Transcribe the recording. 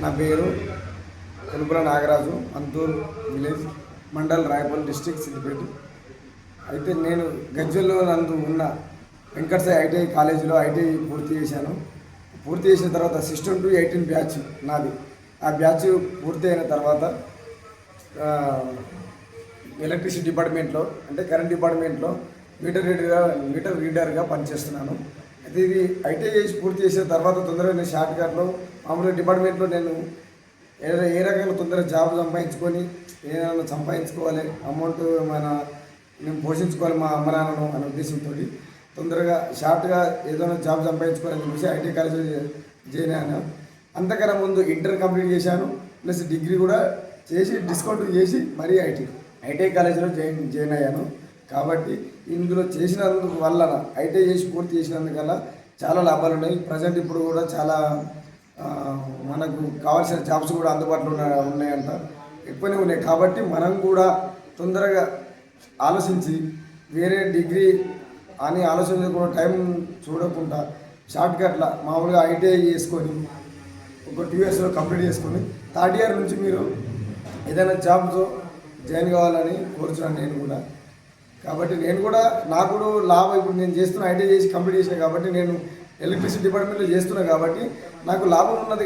నా పేరు కొలుపుల Nagaraju, అంతూరు village, mandal, Rayapalli district, Siddipet. అయితే నేను గజ్వెల్లో నందు ఉన్న వెంకటసాయి ఐటీఐ కాలేజీలో ఐటీఐ పూర్తి చేశాను. పూర్తి చేసిన తర్వాత 16 to 18 బ్యాచ్ నాది. ఆ బ్యాచ్ పూర్తి అయిన తర్వాత ఎలక్ట్రిసిటీ డిపార్ట్మెంట్లో, అంటే కరెంట్ డిపార్ట్మెంట్లో మీటర్ రీడర్గా పనిచేస్తున్నాను. అయితే ఇది ఐటీఐ చేసి పూర్తి చేసిన తర్వాత తొందరగా నేను షార్ట్ కట్లో మామూలుగా డిపార్ట్మెంట్లో నేను ఏ రకంగా తొందరగా జాబ్ సంపాదించుకొని ఏదైనా సంపాదించుకోవాలి, అమౌంట్ నేను పోషించుకోవాలి మా అమ్మ నాన్నను అనే ఉద్దేశంతో తొందరగా షార్ట్గా ఏదైనా జాబ్ సంపాదించుకోవాలని చెప్పేసి ఐటీఐ కాలేజీలో జాయిన్ అయ్యాను. అంతకన్నా ముందు ఇంటర్ కంప్లీట్ చేశాను, ప్లస్ డిగ్రీ కూడా చేసి డిస్కౌంట్ చేసి మరీ ఐటీఐ కాలేజీలో జాయిన్ అయ్యాను. కాబట్టి ఇందులో చేసినందుకు వల్ల ఐటీఐ చేసి పూర్తి చేసినందుకల్లా చాలా లాభాలు ఉన్నాయి. ప్రజెంట్ ఇప్పుడు కూడా చాలా మనకు కావాల్సిన జాబ్స్ కూడా అందుబాటులో ఉన్నాయంట, ఎక్కువనే ఉన్నాయి. కాబట్టి మనం కూడా తొందరగా ఆలోచించి వేరే డిగ్రీ అని ఆలోచించకుండా టైం చూడకుండా షార్ట్ కట్లా మామూలుగా ఐటీఐ చేసుకొని ఒక 2 yearsలో కంప్లీట్ చేసుకొని 3rd year నుంచి మీరు ఏదైనా జాబ్తో జాయిన్ కావాలని కోరుచున్నాను నేను కూడా. కాబట్టి నేను కూడా నాకు లాభం, ఇప్పుడు నేను చేస్తున్న ఐటీఐ చేసి కంప్లీట్ చేసిన కాబట్టి నేను ఎలక్ట్రిసిటీ డిపార్ట్మెంట్లో చేస్తున్నా కాబట్టి నాకు లాభం ఉన్నది.